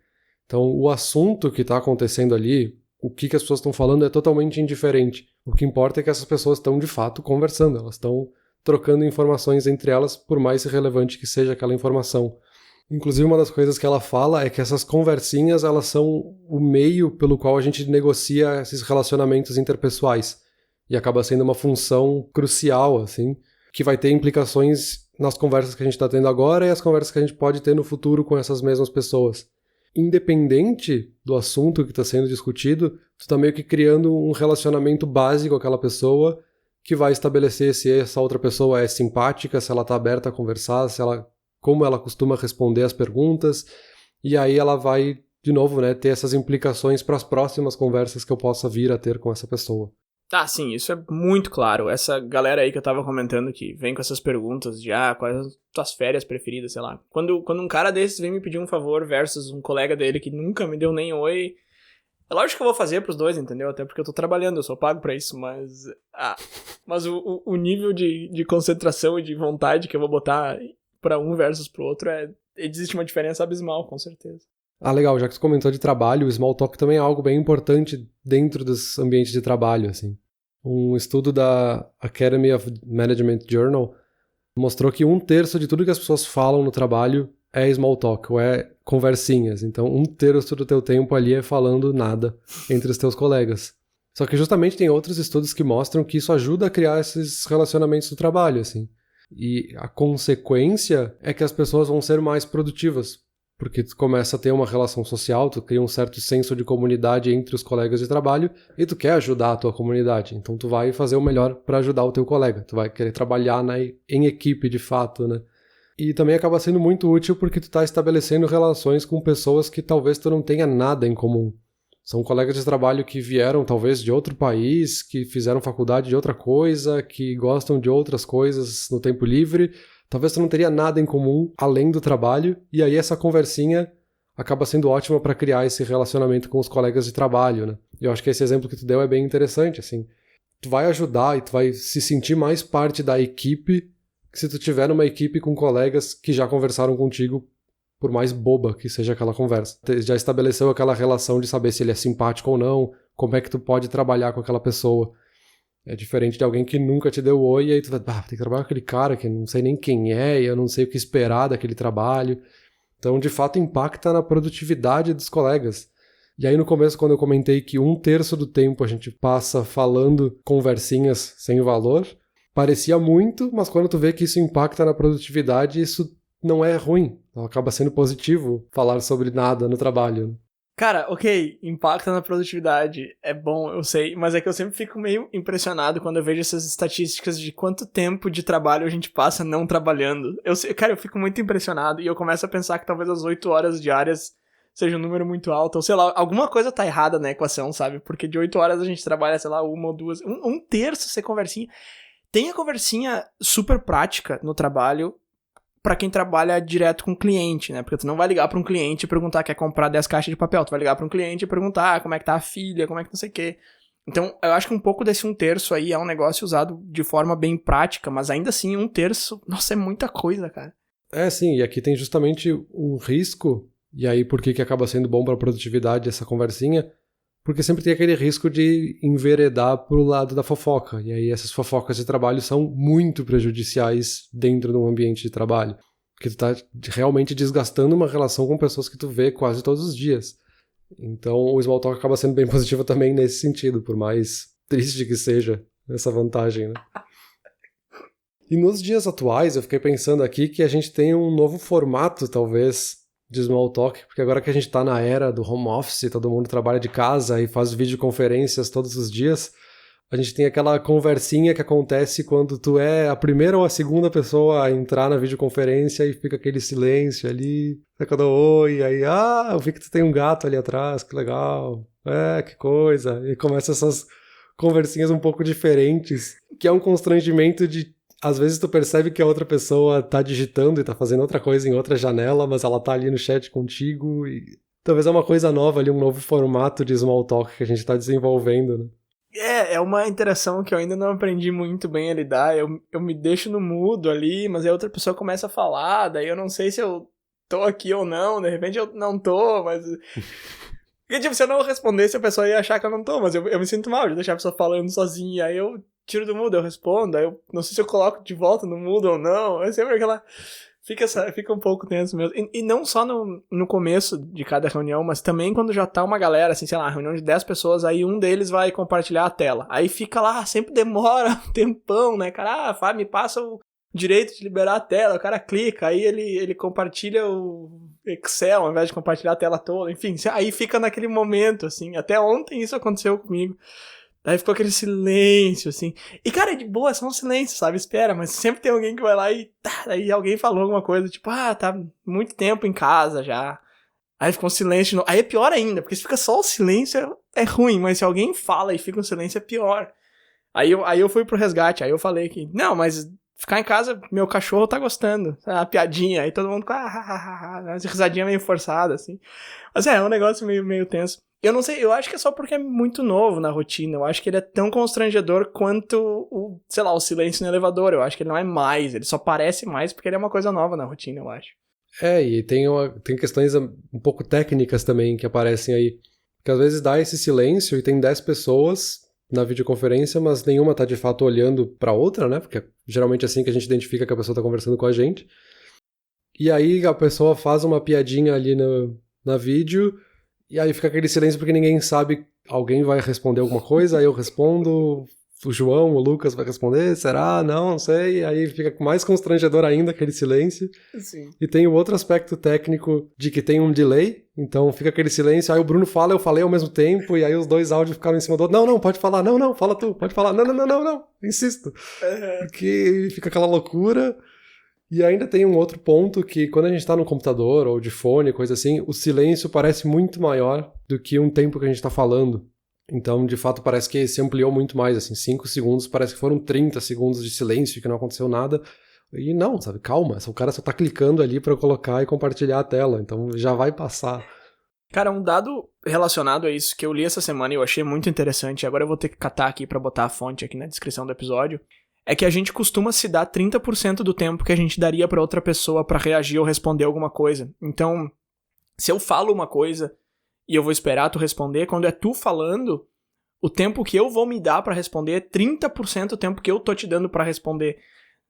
Então, o assunto que está acontecendo ali, o que as pessoas estão falando é totalmente indiferente. O que importa é que essas pessoas estão, de fato, conversando. Elas estão trocando informações entre elas, por mais irrelevante que seja aquela informação. Inclusive, uma das coisas que ela fala é que essas conversinhas, elas são o meio pelo qual a gente negocia esses relacionamentos interpessoais. E acaba sendo uma função crucial, assim, que vai ter implicações nas conversas que a gente está tendo agora e as conversas que a gente pode ter no futuro com essas mesmas pessoas. Independente do assunto que está sendo discutido, tu está meio que criando um relacionamento básico com aquela pessoa que vai estabelecer se essa outra pessoa é simpática, se ela está aberta a conversar, como ela costuma responder as perguntas, e aí ela vai, de novo, né, ter essas implicações para as próximas conversas que eu possa vir a ter com essa pessoa. Ah, sim, isso é muito claro. Essa galera aí que eu tava comentando que vem com essas perguntas de, quais as tuas férias preferidas, sei lá. Quando um cara desses vem me pedir um favor versus um colega dele que nunca me deu nem oi, é lógico que eu vou fazer pros dois, entendeu? Até porque eu tô trabalhando, eu sou pago pra isso, mas o nível de concentração e de vontade que eu vou botar pra um versus pro outro existe uma diferença abismal, com certeza. Legal, já que você comentou de trabalho, o small talk também é algo bem importante dentro dos ambientes de trabalho, assim. Um estudo da Academy of Management Journal mostrou que 1/3 de tudo que as pessoas falam no trabalho é small talk, ou é conversinhas. Então, 1/3 do teu tempo ali é falando nada entre os teus colegas. Só que justamente tem outros estudos que mostram que isso ajuda a criar esses relacionamentos do trabalho, assim. E a consequência é que as pessoas vão ser mais produtivas, porque tu começa a ter uma relação social, tu cria um certo senso de comunidade entre os colegas de trabalho e tu quer ajudar a tua comunidade. Então tu vai fazer o melhor para ajudar o teu colega. Tu vai querer trabalhar em equipe de fato, né? E também acaba sendo muito útil porque tu tá estabelecendo relações com pessoas que talvez tu não tenha nada em comum. São colegas de trabalho que vieram talvez de outro país, que fizeram faculdade de outra coisa, que gostam de outras coisas no tempo livre. Talvez tu não teria nada em comum além do trabalho, e aí essa conversinha acaba sendo ótima para criar esse relacionamento com os colegas de trabalho, né? E eu acho que esse exemplo que tu deu é bem interessante, assim. Tu vai ajudar e tu vai se sentir mais parte da equipe se tu tiver numa equipe com colegas que já conversaram contigo, por mais boba que seja aquela conversa. Já estabeleceu aquela relação de saber se ele é simpático ou não, como é que tu pode trabalhar com aquela pessoa. É diferente de alguém que nunca te deu oi, e aí tu vai, tem que trabalhar com aquele cara que não sei nem quem é, e eu não sei o que esperar daquele trabalho. Então, de fato, impacta na produtividade dos colegas. E aí, no começo, quando eu comentei que 1/3 do tempo a gente passa falando conversinhas sem valor, parecia muito, mas quando tu vê que isso impacta na produtividade, isso não é ruim. Então, acaba sendo positivo falar sobre nada no trabalho. Cara, ok, impacta na produtividade, é bom, eu sei, mas é que eu sempre fico meio impressionado quando eu vejo essas estatísticas de quanto tempo de trabalho a gente passa não trabalhando. Cara, eu fico muito impressionado e eu começo a pensar que talvez as 8 horas diárias seja um número muito alto, ou sei lá, alguma coisa tá errada na equação, sabe? Porque de 8 horas a gente trabalha, sei lá, uma ou duas, um terço ser conversinha. Tem a conversinha super prática no trabalho, pra quem trabalha direto com o cliente, né? Porque tu não vai ligar pra um cliente e perguntar quer comprar 10 caixas de papel. Tu vai ligar pra um cliente e perguntar como é que tá a filha, como é que não sei o quê. Então, eu acho que um pouco desse um terço aí é um negócio usado de forma bem prática, mas ainda assim, um terço, nossa, é muita coisa, cara. Sim, e aqui tem justamente um risco, e aí por que acaba sendo bom pra produtividade essa conversinha? Porque sempre tem aquele risco de enveredar pro lado da fofoca. E aí essas fofocas de trabalho são muito prejudiciais dentro de um ambiente de trabalho. Porque tu tá realmente desgastando uma relação com pessoas que tu vê quase todos os dias. Então o small talk acaba sendo bem positivo também nesse sentido, por mais triste que seja essa vantagem, né? E nos dias atuais eu fiquei pensando aqui que a gente tem um novo formato, talvez, de small talk, porque agora que a gente tá na era do home office, todo mundo trabalha de casa e faz videoconferências todos os dias, a gente tem aquela conversinha que acontece quando tu é a primeira ou a segunda pessoa a entrar na videoconferência e fica aquele silêncio ali, fica do oi, aí, eu vi que tu tem um gato ali atrás, que legal, que coisa, e começa essas conversinhas um pouco diferentes, que é um constrangimento de às vezes tu percebe que a outra pessoa tá digitando e tá fazendo outra coisa em outra janela, mas ela tá ali no chat contigo e talvez é uma coisa nova ali, um novo formato de small talk que a gente tá desenvolvendo, né? É uma interação que eu ainda não aprendi muito bem a lidar. Eu me deixo no mudo ali, mas aí outra pessoa começa a falar, daí eu não sei se eu tô aqui ou não, de repente eu não tô, mas... Porque, tipo, se eu não respondesse, a pessoa ia achar que eu não tô, mas eu me sinto mal de deixar a pessoa falando sozinha, aí eu tiro do mudo, eu respondo, aí eu não sei se eu coloco de volta no mudo ou não, é sempre aquela... Fica um pouco tenso mesmo. E não só no começo de cada reunião, mas também quando já tá uma galera, assim, sei lá, reunião de 10 pessoas, aí um deles vai compartilhar a tela. Aí fica lá, sempre demora um tempão, né, cara? Me passa o direito de liberar a tela, o cara clica, aí ele compartilha o Excel ao invés de compartilhar a tela toda, enfim, aí fica naquele momento, assim. Até ontem isso aconteceu comigo. Daí ficou aquele silêncio, assim. E, cara, é de boa, é só um silêncio, sabe? Espera, mas sempre tem alguém que vai lá e... Aí alguém falou alguma coisa, tipo... tá muito tempo em casa já. Aí ficou um silêncio de novo. Aí é pior ainda, porque se fica só o silêncio é ruim, mas se alguém fala e fica um silêncio é pior. Aí eu fui pro resgate, aí eu falei que... Não, mas ficar em casa, meu cachorro tá gostando. A piadinha, aí todo mundo... Uma risadinha meio forçada, assim. Mas é um negócio meio tenso. Eu não sei, eu acho que é só porque é muito novo na rotina. Eu acho que ele é tão constrangedor quanto o silêncio no elevador. Eu acho que ele não é mais, ele só parece mais porque ele é uma coisa nova na rotina, eu acho. E tem questões um pouco técnicas também que aparecem aí. Que às vezes dá esse silêncio e tem 10 pessoas na videoconferência, mas nenhuma tá de fato olhando pra outra, né? Porque é geralmente assim que a gente identifica que a pessoa tá conversando com a gente. E aí a pessoa faz uma piadinha ali na vídeo... E aí fica aquele silêncio porque ninguém sabe, alguém vai responder alguma coisa, aí eu respondo, o João, o Lucas vai responder, será? Não sei, aí fica mais constrangedor ainda aquele silêncio. Sim. E tem o outro aspecto técnico de que tem um delay, então fica aquele silêncio, aí o Bruno fala, eu falei ao mesmo tempo, e aí os dois áudios ficaram em cima do outro, não, pode falar, não, fala tu, pode falar, não, insisto. Porque fica aquela loucura... E ainda tem um outro ponto que quando a gente está no computador ou de fone, coisa assim, o silêncio parece muito maior do que um tempo que a gente está falando. Então, de fato, parece que se ampliou muito mais, assim, 5 segundos parece que foram 30 segundos de silêncio, que não aconteceu nada. E não, sabe, calma, o cara só tá clicando ali para colocar e compartilhar a tela, então já vai passar. Cara, um dado relacionado a isso que eu li essa semana e eu achei muito interessante, agora eu vou ter que catar aqui para botar a fonte aqui na descrição do episódio, é que a gente costuma se dar 30% do tempo que a gente daria pra outra pessoa pra reagir ou responder alguma coisa. Então, se eu falo uma coisa e eu vou esperar tu responder, quando é tu falando, o tempo que eu vou me dar pra responder é 30% do tempo que eu tô te dando pra responder.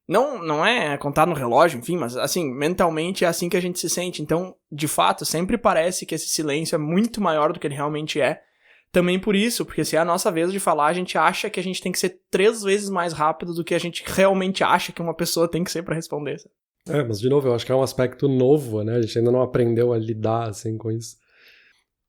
Não é contar no relógio, enfim, mas assim, mentalmente é assim que a gente se sente. Então, de fato, sempre parece que esse silêncio é muito maior do que ele realmente é. Também por isso, porque se é a nossa vez de falar, a gente acha que a gente tem que ser 3 vezes mais rápido do que a gente realmente acha que uma pessoa tem que ser pra responder. Mas de novo, eu acho que é um aspecto novo, né? A gente ainda não aprendeu a lidar, assim, com isso.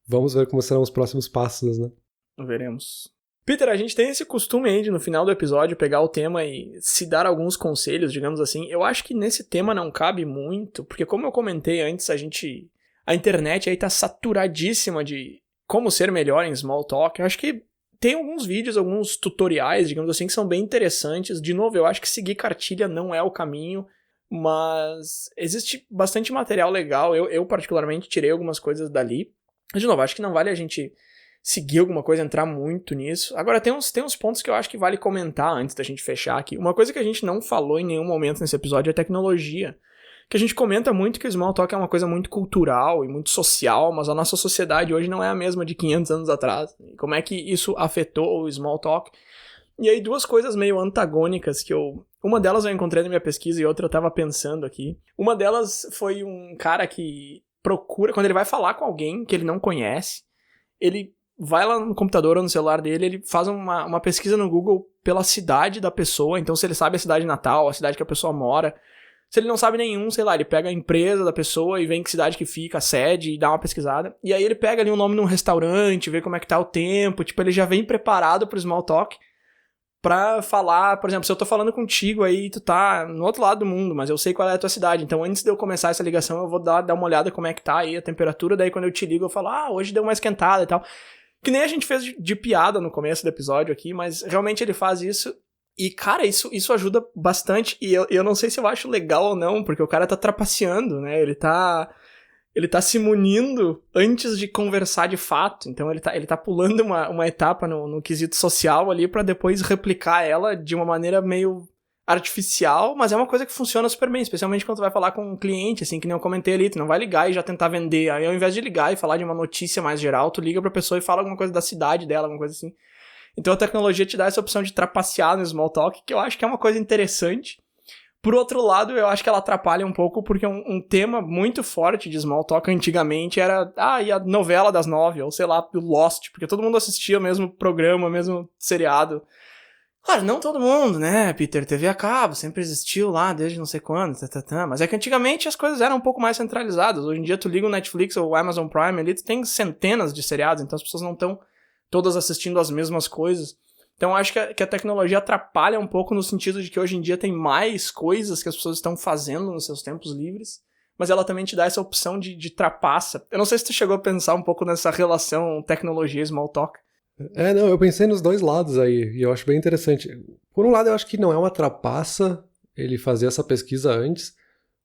Vamos ver como serão os próximos passos, né? Veremos. Peter, a gente tem esse costume aí de no final do episódio pegar o tema e se dar alguns conselhos, digamos assim. Eu acho que nesse tema não cabe muito, porque como eu comentei antes, a internet aí tá saturadíssima de como ser melhor em small talk. Eu acho que tem alguns vídeos, alguns tutoriais, digamos assim, que são bem interessantes. De novo, eu acho que seguir cartilha não é o caminho, mas existe bastante material legal. Eu particularmente tirei algumas coisas dali. Mas, de novo, acho que não vale a gente seguir alguma coisa, entrar muito nisso. Agora, tem uns pontos que eu acho que vale comentar antes da gente fechar aqui. Uma coisa que a gente não falou em nenhum momento nesse episódio é tecnologia. Que a gente comenta muito que o small talk é uma coisa muito cultural e muito social, mas a nossa sociedade hoje não é a mesma de 500 anos atrás. Como é que isso afetou o small talk? E aí, duas coisas meio antagônicas que uma delas eu encontrei na minha pesquisa e outra eu tava pensando aqui. Uma delas foi um cara que procura, quando ele vai falar com alguém que ele não conhece, ele vai lá no computador ou no celular dele, ele faz uma pesquisa no Google pela cidade da pessoa, então se ele sabe a cidade natal, a cidade que a pessoa mora. Se ele não sabe nenhum, sei lá, ele pega a empresa da pessoa e vê em que cidade que fica, a sede, e dá uma pesquisada. E aí ele pega ali o nome de um restaurante, vê como é que tá o tempo, tipo, ele já vem preparado pro small talk pra falar, por exemplo, se eu tô falando contigo aí, tu tá no outro lado do mundo, mas eu sei qual é a tua cidade, então antes de eu começar essa ligação, eu vou dar uma olhada como é que tá aí a temperatura, daí quando eu te ligo eu falo, hoje deu uma esquentada e tal. Que nem a gente fez de piada no começo do episódio aqui, mas realmente ele faz isso. E, cara, isso ajuda bastante. E eu não sei se eu acho legal ou não, porque o cara tá trapaceando, né? Ele tá se munindo antes de conversar de fato. Então ele tá pulando uma etapa no quesito social ali pra depois replicar ela de uma maneira meio artificial, mas é uma coisa que funciona super bem, especialmente quando tu vai falar com um cliente, assim, que nem eu comentei ali, tu não vai ligar e já tentar vender. Aí ao invés de ligar e falar de uma notícia mais geral, tu liga pra pessoa e fala alguma coisa da cidade dela, alguma coisa assim. Então a tecnologia te dá essa opção de trapacear no small talk, que eu acho que é uma coisa interessante. Por outro lado, eu acho que ela atrapalha um pouco, porque um tema muito forte de small talk antigamente era, e a novela das 9, ou sei lá, o Lost, porque todo mundo assistia o mesmo programa, o mesmo seriado. Claro, não todo mundo, né, Peter? TV a cabo, sempre existiu lá desde não sei quando, mas é que antigamente as coisas eram um pouco mais centralizadas. Hoje em dia tu liga o Netflix ou o Amazon Prime ali, tu tem centenas de seriados, então as pessoas não estão todas assistindo as mesmas coisas. Então eu acho que a tecnologia atrapalha um pouco no sentido de que hoje em dia tem mais coisas que as pessoas estão fazendo nos seus tempos livres, mas ela também te dá essa opção de trapaça. Eu não sei se tu chegou a pensar um pouco nessa relação tecnologia e small talk. Não, eu pensei nos dois lados aí, e eu acho bem interessante. Por um lado, eu acho que não é uma trapaça ele fazer essa pesquisa antes,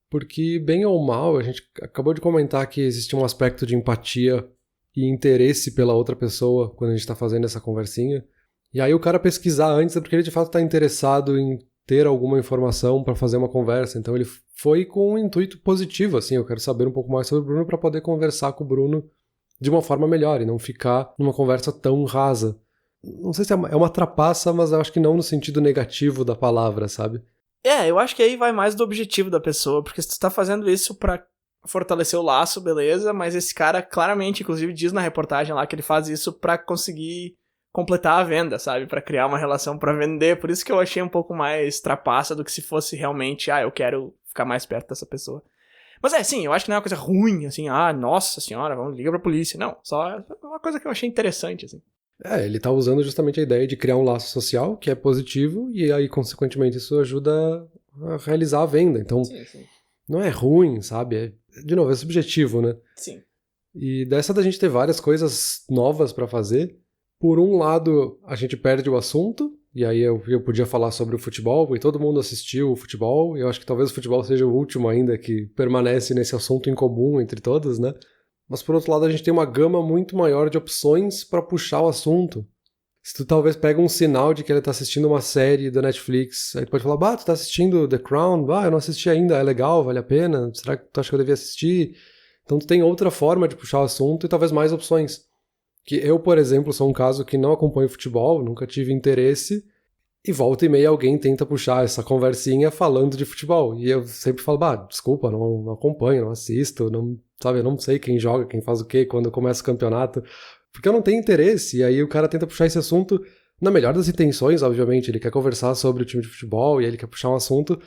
porque, bem ou mal, a gente acabou de comentar que existe um aspecto de empatia e interesse pela outra pessoa quando a gente está fazendo essa conversinha. E aí o cara pesquisar antes é porque ele de fato está interessado em ter alguma informação para fazer uma conversa. Então ele foi com um intuito positivo, assim, eu quero saber um pouco mais sobre o Bruno para poder conversar com o Bruno de uma forma melhor e não ficar numa conversa tão rasa. Não sei se é uma trapaça, mas eu acho que não no sentido negativo da palavra, sabe? Eu acho que aí vai mais do objetivo da pessoa, porque se tu tá fazendo isso pra fortalecer o laço, beleza, mas esse cara claramente, inclusive, diz na reportagem lá que ele faz isso pra conseguir completar a venda, sabe? Pra criar uma relação pra vender, por isso que eu achei um pouco mais trapaça do que se fosse realmente, eu quero ficar mais perto dessa pessoa. Mas sim, eu acho que não é uma coisa ruim, assim, nossa senhora, vamos ligar pra polícia. Não, só é uma coisa que eu achei interessante, assim. Ele tá usando justamente a ideia de criar um laço social, que é positivo, e aí, consequentemente, isso ajuda a realizar a venda. Então, sim. Não é ruim, sabe? De novo, é subjetivo, né? Sim. E dessa da gente ter várias coisas novas pra fazer, por um lado, a gente perde o assunto, e aí eu podia falar sobre o futebol, e todo mundo assistiu o futebol, e eu acho que talvez o futebol seja o último ainda que permanece nesse assunto em comum entre todos, né? Mas por outro lado, a gente tem uma gama muito maior de opções para puxar o assunto. Se tu talvez pega um sinal de que ele tá assistindo uma série da Netflix, aí tu pode falar, tu tá assistindo The Crown? Eu não assisti ainda, é legal, vale a pena? Será que tu acha que eu devia assistir? Então tu tem outra forma de puxar o assunto e talvez mais opções. Que eu, por exemplo, sou um caso que não acompanho futebol, nunca tive interesse, e volta e meia alguém tenta puxar essa conversinha falando de futebol. E eu sempre falo, desculpa, não acompanho, não assisto, eu não sei quem joga, quem faz o quê, quando começa o campeonato, porque eu não tenho interesse. E aí o cara tenta puxar esse assunto na melhor das intenções, obviamente, ele quer conversar sobre o time de futebol e ele quer puxar um assunto,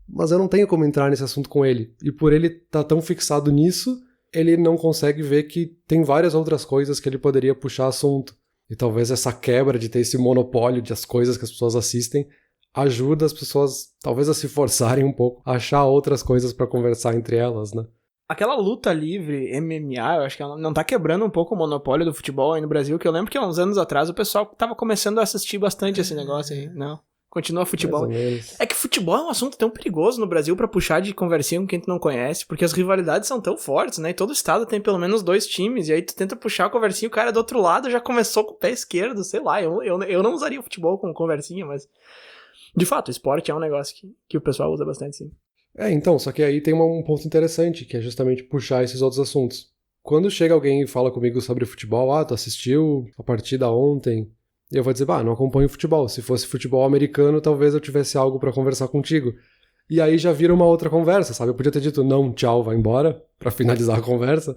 mas eu não tenho como entrar nesse assunto com ele. E por ele estar tão fixado nisso, ele não consegue ver que tem várias outras coisas que ele poderia puxar assunto. E talvez essa quebra de ter esse monopólio das coisas que as pessoas assistem ajuda as pessoas, talvez, a se forçarem um pouco, a achar outras coisas pra conversar entre elas, né? Aquela luta livre, MMA, eu acho que ela não tá quebrando um pouco o monopólio do futebol aí no Brasil, que eu lembro que há uns anos atrás o pessoal tava começando a assistir bastante esse negócio aí. Não, continua futebol. É que futebol é um assunto tão perigoso no Brasil pra puxar de conversinha com quem tu não conhece, porque as rivalidades são tão fortes, né? E todo estado tem pelo menos 2 times, e aí tu tenta puxar a conversinha e o cara do outro lado já começou com o pé esquerdo, sei lá. Eu não usaria o futebol como conversinha, mas... De fato, o esporte é um negócio que o pessoal usa bastante, sim. Então, só que aí tem um ponto interessante, que é justamente puxar esses outros assuntos. Quando chega alguém e fala comigo sobre futebol, tu assistiu a partida ontem? E eu vou dizer, não acompanho futebol. Se fosse futebol americano, talvez eu tivesse algo pra conversar contigo. E aí já vira uma outra conversa, sabe? Eu podia ter dito, não, tchau, vai embora, pra finalizar a conversa.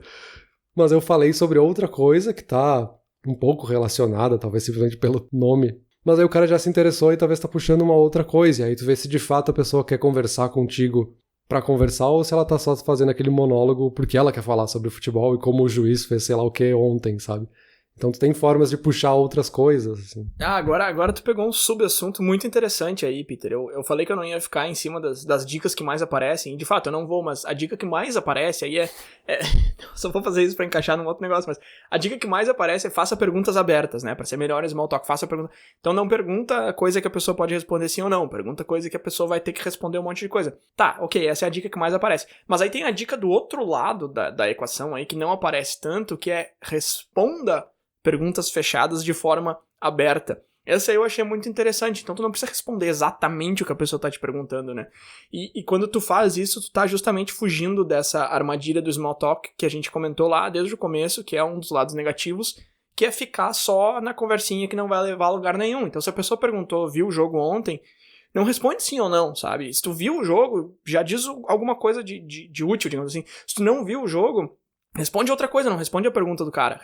Mas eu falei sobre outra coisa que tá um pouco relacionada, talvez simplesmente pelo nome. Mas aí o cara já se interessou e talvez tá puxando uma outra coisa. E aí tu vê se de fato a pessoa quer conversar contigo pra conversar ou se ela tá só fazendo aquele monólogo porque ela quer falar sobre futebol e como o juiz fez sei lá o que ontem, sabe? Então tu tem formas de puxar outras coisas, assim. Agora tu pegou um subassunto muito interessante aí, Peter. Eu falei que eu não ia ficar em cima das dicas que mais aparecem. De fato, eu não vou, mas a dica que mais aparece aí só vou fazer isso pra encaixar num outro negócio, mas a dica que mais aparece é faça perguntas abertas, né? Pra ser melhor em small talk, faça pergunta. Então não pergunta coisa que a pessoa pode responder sim ou não. Pergunta coisa que a pessoa vai ter que responder um monte de coisa. Tá, ok, essa é a dica que mais aparece. Mas aí tem a dica do outro lado da equação aí, que não aparece tanto, que é responda perguntas fechadas de forma aberta. Essa aí eu achei muito interessante, então tu não precisa responder exatamente o que a pessoa tá te perguntando, né? E quando tu faz isso, tu tá justamente fugindo dessa armadilha do small talk que a gente comentou lá desde o começo, que é um dos lados negativos, que é ficar só na conversinha que não vai levar a lugar nenhum. Então se a pessoa perguntou, viu o jogo ontem, não responde sim ou não, sabe? Se tu viu o jogo, já diz alguma coisa de útil, digamos assim. Se tu não viu o jogo, responde outra coisa, não responde a pergunta do cara.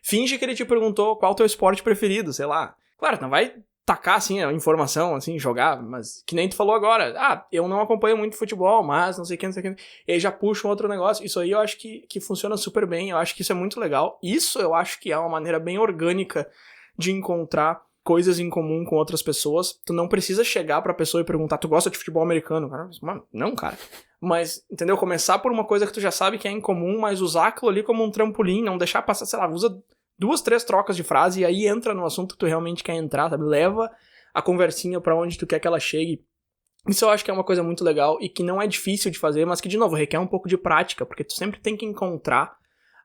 Finge que ele te perguntou qual é o teu esporte preferido, sei lá. Claro, não vai tacar, assim, a informação, assim, jogar, mas que nem tu falou agora. Eu não acompanho muito futebol, mas não sei o que, não sei o que. E aí já puxa um outro negócio. Isso aí eu acho que funciona super bem, eu acho que isso é muito legal. Isso eu acho que é uma maneira bem orgânica de encontrar coisas em comum com outras pessoas. Tu não precisa chegar pra pessoa e perguntar, tu gosta de futebol americano? Cara, não, cara. Mas, entendeu? Começar por uma coisa que tu já sabe que é incomum, mas usar aquilo ali como um trampolim, não deixar passar, sei lá, usa 2, 3 trocas de frase e aí entra no assunto que tu realmente quer entrar, sabe? Leva a conversinha pra onde tu quer que ela chegue. Isso eu acho que é uma coisa muito legal e que não é difícil de fazer, mas que, de novo, requer um pouco de prática, porque tu sempre tem que encontrar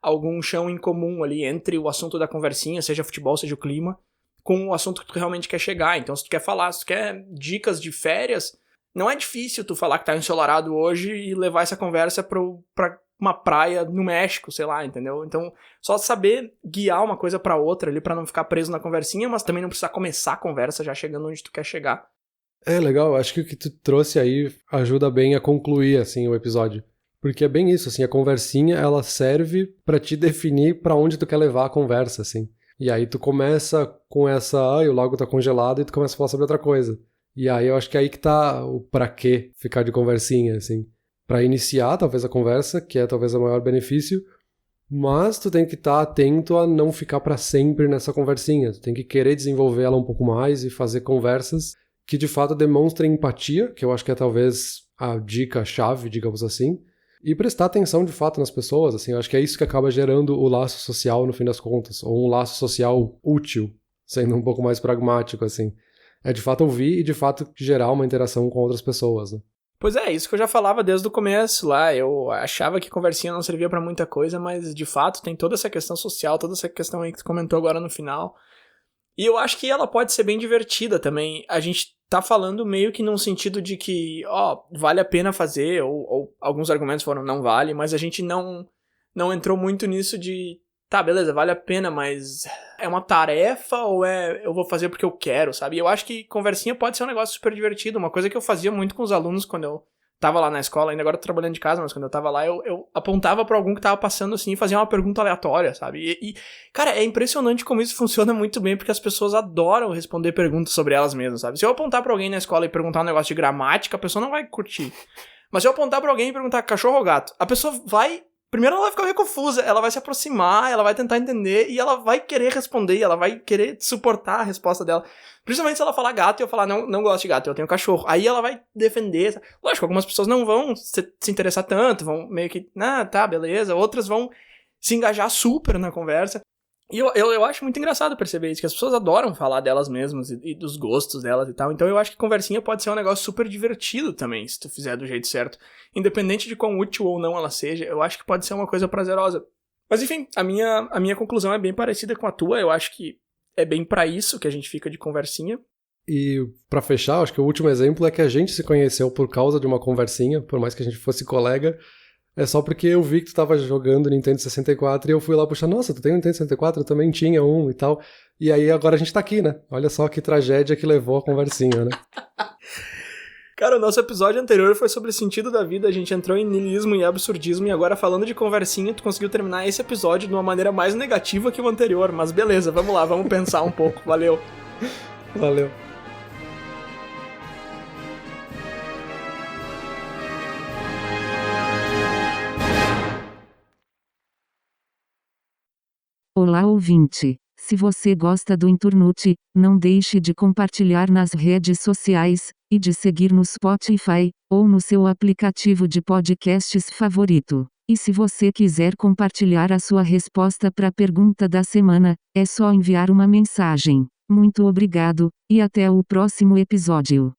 algum chão em comum ali entre o assunto da conversinha, seja futebol, seja o clima, com o assunto que tu realmente quer chegar. Então, se tu quer dicas de férias, não é difícil tu falar que tá ensolarado hoje e levar essa conversa pra uma praia no México, sei lá, entendeu? Então, só saber guiar uma coisa pra outra ali, pra não ficar preso na conversinha, mas também não precisar começar a conversa já chegando onde tu quer chegar. Legal, acho que o que tu trouxe aí ajuda bem a concluir, assim, o episódio. Porque é bem isso, assim, a conversinha, ela serve pra te definir pra onde tu quer levar a conversa, assim. E aí tu começa com o lago tá congelado e tu começa a falar sobre outra coisa. E aí eu acho que é aí que tá o pra quê ficar de conversinha, assim. Pra iniciar, talvez, a conversa, que é talvez o maior benefício, mas tu tem que estar atento a não ficar pra sempre nessa conversinha. Tu tem que querer desenvolver ela um pouco mais e fazer conversas que de fato demonstrem empatia, que eu acho que é talvez a dica-chave, digamos assim, e prestar atenção de fato nas pessoas, assim, eu acho que é isso que acaba gerando o laço social no fim das contas, ou um laço social útil, sendo um pouco mais pragmático, assim. É de fato ouvir e de fato gerar uma interação com outras pessoas, né? Pois é, isso que eu já falava desde o começo lá, eu achava que conversinha não servia pra muita coisa, mas de fato tem toda essa questão social, toda essa questão aí que tu comentou agora no final, e eu acho que ela pode ser bem divertida também. A gente tá falando meio que num sentido de que, vale a pena fazer, ou alguns argumentos foram não vale, mas a gente não entrou muito nisso de, tá, beleza, vale a pena, mas é uma tarefa ou eu vou fazer porque eu quero, sabe? E eu acho que conversinha pode ser um negócio super divertido, uma coisa que eu fazia muito com os alunos quando eu tava lá na escola, ainda agora eu tô trabalhando de casa, mas quando eu tava lá, eu apontava pra algum que tava passando assim e fazia uma pergunta aleatória, sabe? E, cara, é impressionante como isso funciona muito bem, porque as pessoas adoram responder perguntas sobre elas mesmas, sabe? Se eu apontar pra alguém na escola e perguntar um negócio de gramática, a pessoa não vai curtir. Mas se eu apontar pra alguém e perguntar cachorro ou gato, a pessoa vai primeiro ela vai ficar meio confusa, ela vai se aproximar, ela vai tentar entender e ela vai querer responder, ela vai querer suportar a resposta dela. Principalmente se ela falar gato e eu falar, não gosto de gato, eu tenho cachorro. Aí ela vai defender. Lógico, algumas pessoas não vão se interessar tanto, vão meio que, tá, beleza. Outras vão se engajar super na conversa. E eu acho muito engraçado perceber isso, que as pessoas adoram falar delas mesmas e dos gostos delas e tal. Então eu acho que conversinha pode ser um negócio super divertido também, se tu fizer do jeito certo. Independente de quão útil ou não ela seja, eu acho que pode ser uma coisa prazerosa. Mas enfim, a minha conclusão é bem parecida com a tua. Eu acho que é bem pra isso que a gente fica de conversinha. E pra fechar, acho que o último exemplo é que a gente se conheceu por causa de uma conversinha, por mais que a gente fosse colega. É só porque eu vi que tu tava jogando Nintendo 64 e eu fui lá puxar, nossa, tu tem um Nintendo 64? Eu também tinha um e tal. E aí agora a gente tá aqui, né? Olha só que tragédia que levou a conversinha, né? Cara, o nosso episódio anterior foi sobre o sentido da vida, a gente entrou em niilismo e absurdismo, e agora falando de conversinha, tu conseguiu terminar esse episódio de uma maneira mais negativa que o anterior, mas beleza, vamos lá, vamos pensar um pouco, valeu. Valeu. Olá ouvinte, se você gosta do Inturnute, não deixe de compartilhar nas redes sociais, e de seguir no Spotify, ou no seu aplicativo de podcasts favorito. E se você quiser compartilhar a sua resposta para a pergunta da semana, é só enviar uma mensagem. Muito obrigado, e até o próximo episódio.